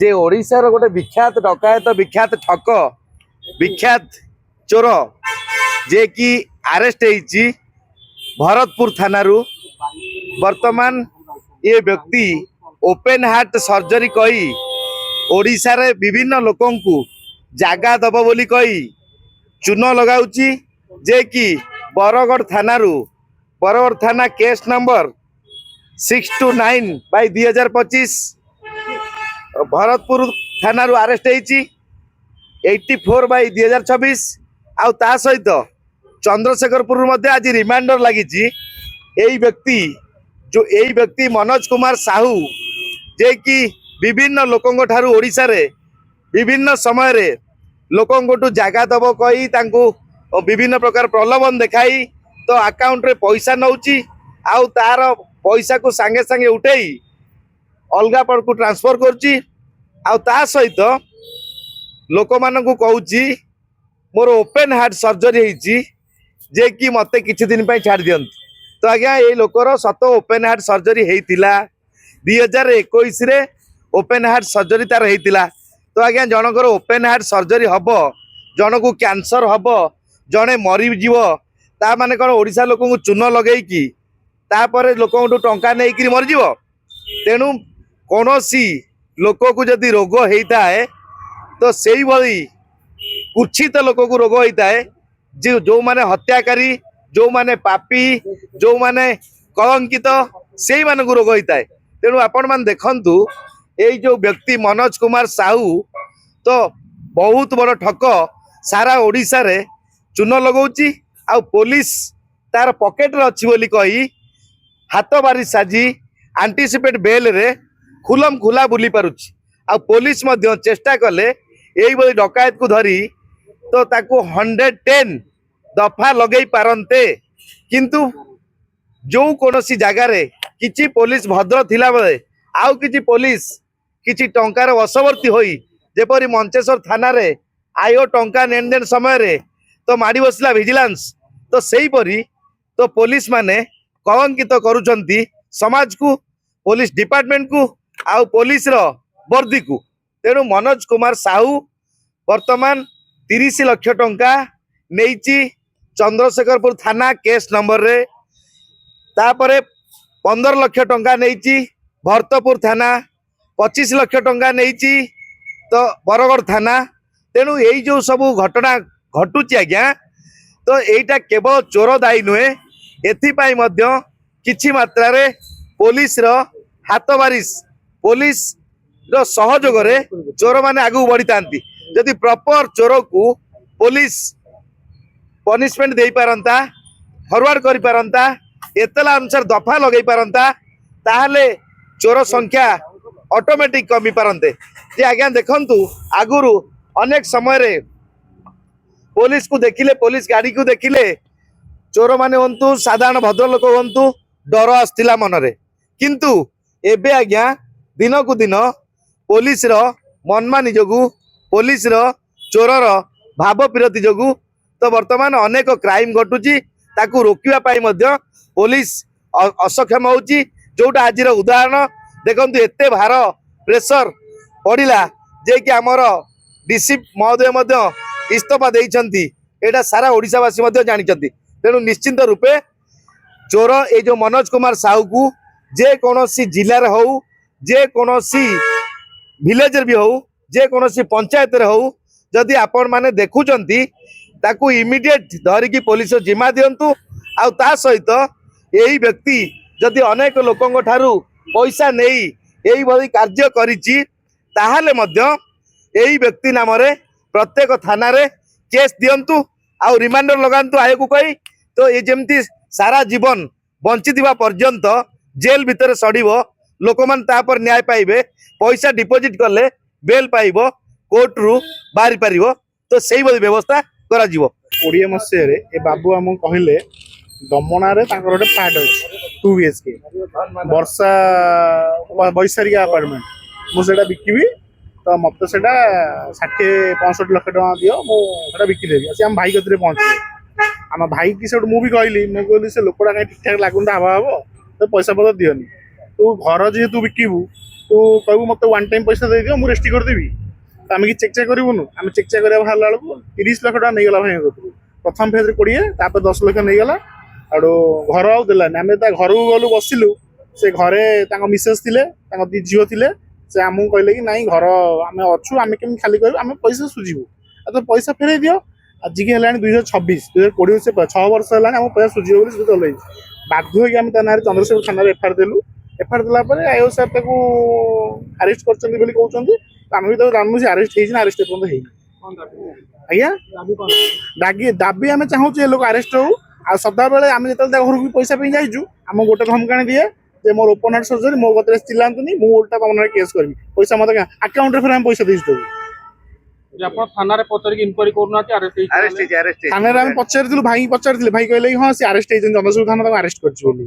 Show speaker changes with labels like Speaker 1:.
Speaker 1: जे ओडिशार गोटे विख्यात डकायत विख्यात ठक विख्यात चोर जे कि अरेस्ट होती भरतपुर थाना वर्तमान ये व्यक्ति ओपन हार्ट सर्जरी कही ओडिशा रे विभिन्न लोकों को जागा दब बोली कही चून लगाउची जे कि बरगढ़ थाना केस नंबर 629/2025 भरतपुर थाना अरेस्ट होती 84/2026 आउ ता सहित चंद्रशेखरपुर आज रिमांडर लगी यही व्यक्ति मनोज कुमार साहू जे कि विभिन्न लोकों ठारू ओडिशा रे विभिन्न समय रे लोकों जागा दब कही विभिन्न प्रकार प्रलोभन देखाई तो अकाउंट रे पैसा नौची आउ तार पैसा को सांगे सांगे उठेई अलगा पर को ट्रांसफर करची आउ ता सहित लोक मानकु कहूची मोर ओपन हार्ट सर्जरी होईची जे कि मते किछि दिन पई छाड़ दियंत तो आज्ञा ये लोकर सत ओपन हार्ट सर्जरी हेतिला 2021 रे ओपन हार्ट सर्जरी तार हेतिला तो आज्ञा जनकर ओपन हार्ट सर्जरी हबो जनकु कैंसर हबो जने मरी जीव ता माने कोन ओडिसा लोक को चून लगेई की तापर लोक टंका नहीं कि मरीज तेणु कौन लोक को जदि रोग होता है तो से भाई कुछित लोक को रोग होता है जो माने हत्याकारी जो माने पापी जो माने कलंकित से मान को रोग होता है तेणु आपण मान देखंतु ये जो व्यक्ति मनोज कुमार साहू तो बहुत बड़ ठक सारा ओडिशा रे चून लगाउची आ पुलिस तार पॉकेट रे अछि बोली कही हाथ बारी साजी आंटीसिपेट बेल रे खुलम खुला बुली पारुछि आ पुलिस मध्य चेष्टा कले एई बली डकायत को धरी तो ताकू 110 दफा लगेई पारंते किंतु जो कोनोसी जगह रे किछि पुलिस भद्र थिला बेले आउ किछि पुलिस किछि टंकार वशवर्ती होई जेपरी मंचेश्वर थाना रे आयो टंका लेन देन समय रे तो माड़ी बसला विजिलेंस तो सेही परी तो पुलिस माने कलंकित करुचंती समाज को पुलिस डिपार्टमेंट को आउ पुलिस रो वर्दी को तेणु मनोज कुमार साहू वर्तमान 30 लाख टंका नेइची चंद्रशेखरपुर थाना केस नंबर रे तापरे 15 लाख टंका नेइची भरतपुर थाना 25 लाख टंका नेइची तो बरगढ़ थाना तेणु यही जो सब घटना घटुची आज्ञा तो यहीटा केवल चोर दायी नुहे एथिपाई मध्य किछि मात्रा रे पुलिस रो हाथ बारिश पुलिस रो सहयोग रे चोर माने आगु बढ़ी तांती जदि प्रॉपर चोर को पुलिस पनिशमेंट दे पारंता फॉरवर्ड करि पारंता एतला अनुसार दफा लगै पारंता ताहले चोर संख्या ऑटोमेटिक कमी पारंते जे आज्ञा देखंतु आगुरु अनेक समय रे पुलिस को देखिले पुलिस गाड़ी को देखिले चोर माने हंतु साधारण भद्र लोक हंतु डर आसला मनरे किंतु एबे आज्ञा दिन को दिन पुलिस रो मनमानी जोगु पुलिस रो चोर रो भाव विरोधी जोगु तो वर्तमान अनेक क्राइम घटुची ताकू रोकिबा पाई मध्य पुलिस असक्षम होची जोटा आज उदाहरण देखंतु एते भार प्रेशर पड़िला जे कि हमर डीसी महोदय मध्य इस्तीफा देइछंती एटा सारा ओडिशावासी मध्य जानिछंती तेणु निश्चिंत रूपे चोर ये जो मनोज कुमार साहू को जे कोनोसी जिले रे हो जे कोनोसी विलेज रे भी हो जे कोनोसी पंचायत रे हो जदि आपण माने देखुचंती ताकू इमीडिएट धरिकी पुलिस जिम्मा दियंतु आ ता सहित यही व्यक्ति जदि अनेक लोकों ठारू पैसा नहीं यही भली कार्य करिछि ताहाले मध्य यही व्यक्ति नाम रे प्रत्येक थाना रे केस दियंतु आ रिमांडर लगांतु आय को कही तो ये जेमती सारा जीवन बंचिथिबा पर्यंत जेल भितर सड़ीबो लोक मान तापर न्याय पाइबे पैसा डिपोजिट कले बेल पाइबो कोर्ट रु बाहरी पारिबो तो सेही बली व्यवस्था करा जीवो
Speaker 2: 20 मसीह रे ए बाबू हम कहिले दमना रे ताकर गोटे फ्लैट अछि 2 बीएचके वर्षा बैसारी अपार्टमेंट मु सेटा बिकिबी तो मत से 60-65 लाख टका दियो मुझे बिकी देवी अच्छे आम भाई कतिरे पहुँचे आम भाई की सब मुझे कहली मुझे से लोकटा कहीं ठीक ठाक लगुन हवा हम तो पैसा पतर दियोनी तू घर जेहेतु बिकबू ତୁ କହିବୁ ମତେ ୱାନ୍ ଟାଇମ୍ ପଇସା ଦେଇଦିଅ ମୁଁ ରେଜିଷ୍ଟ୍ରି କରିଦେବି। ତ ଆମେ କି ଚେକ୍ କରିବୁନୁ। ଆମେ ଚେକ୍ କରିବା ବାହାରିଲା ବେଳକୁ 30 ଲକ୍ଷ ଟଙ୍କା ନେଇଗଲା ଭାଇଙ୍କ କତିରୁ। ପ୍ରଥମ ଫେଜ୍ରେ 20, ତାପରେ 10 ଲକ୍ଷ ନେଇଗଲା। ଆଡୁ ଘର ଆଉ ଦେଲାନି। ଆମେ ତା ଘରକୁ ଗଲୁ ବସିଲୁ, ସେ ଘରେ ତାଙ୍କ ମିସେସ୍ ଥିଲେ, ତାଙ୍କ 2 ଝିଅ ଥିଲେ। ସେ ଆମକୁ କହିଲେ କି ନାଇଁ ଘର ଆମେ ଅଛୁ, ଆମେ କେମିତି ଖାଲି କରିବୁ, ଆମେ ପଇସା ସୁଝିବୁ, ଆଉ ତ ପଇସା ଫେରେଇ ଦିଅ। ଆଜିକି ହେଲାଣି 2026, 2020 ସେ 6 ବର୍ଷ ହେଲାଣି ଆମ ପଇସା ସୁଝିବ ବୋଲି ସେ ଚଲେଇଛି। ବାଧ୍ୟ ହେଇକି ଆମେ ତା ନାଁରେ ଚନ୍ଦ୍ରଶେଖର ଥାନାରେ ଏଫଆଇଆର ଦେଲୁ। ଏଫଆଇଆର ଦେଲା ପରେ ଆଇଓ ସାର୍ ତାକୁ ଆରେଷ୍ଟ କରିଛନ୍ତି ବୋଲି କହୁଛନ୍ତି। ଆମେ ବି ତାକୁ ଜାଣିନୁ ସେ ଆରେଷ୍ଟ ହେଇଛି ନା ଆରେଷ୍ଟ ଏପର୍ଯ୍ୟନ୍ତ ହେଇନି। ଆଜ୍ଞା ଦାବି ଆମେ ଚାହୁଁଛୁ ଏ ଲୋକ ଆରେଷ୍ଟ ହଉ। ଆଉ ସଦାବେଳେ ଆମେ ଯେତେବେଳେ ତା ଘରକୁ ପଇସା ପାଇଁ ଯାଇଛୁ, ଆମକୁ ଗୋଟେ ଧମକାଣି ଦିଏ ଯେ ମୋର ଓପନ୍ ହାର୍ଟ ସର୍ଜରୀ, ମୋ କତିରେ ଚିଲ୍ଲାନ୍ତୁନି, ମୁଁ ଓଲଟା ତମ ନାଁରେ କେସ୍ କରିବି, ପଇସା ମତେ ଆକାଉଣ୍ଟରେ ଫେରେ ଆମେ ପଇସା ଦେଇଛୁ ତାକୁ।
Speaker 3: ଆପଣ ଥାନାରେ ପଚାରିକି ଇନକ୍ୱାରି କରୁନାହାନ୍ତି ଆରେଷ୍ଟ ହେଇଛି।
Speaker 1: ଆରେଷ୍ଟ ହେଇଛି।
Speaker 2: ଥାନାରେ ଆମେ ପଚାରିଥିଲୁ, ଭାଇ ପଚାରିଥିଲେ, ଭାଇ କହିଲେ କି ହଁ ସେ ଆରେଷ୍ଟ ହେଇଛନ୍ତି, ଚନ୍ଦ୍ରଶେଖର ଥାନା ତାଙ୍କୁ ଆରେଷ୍ଟ କରିଛି ବୋଲି।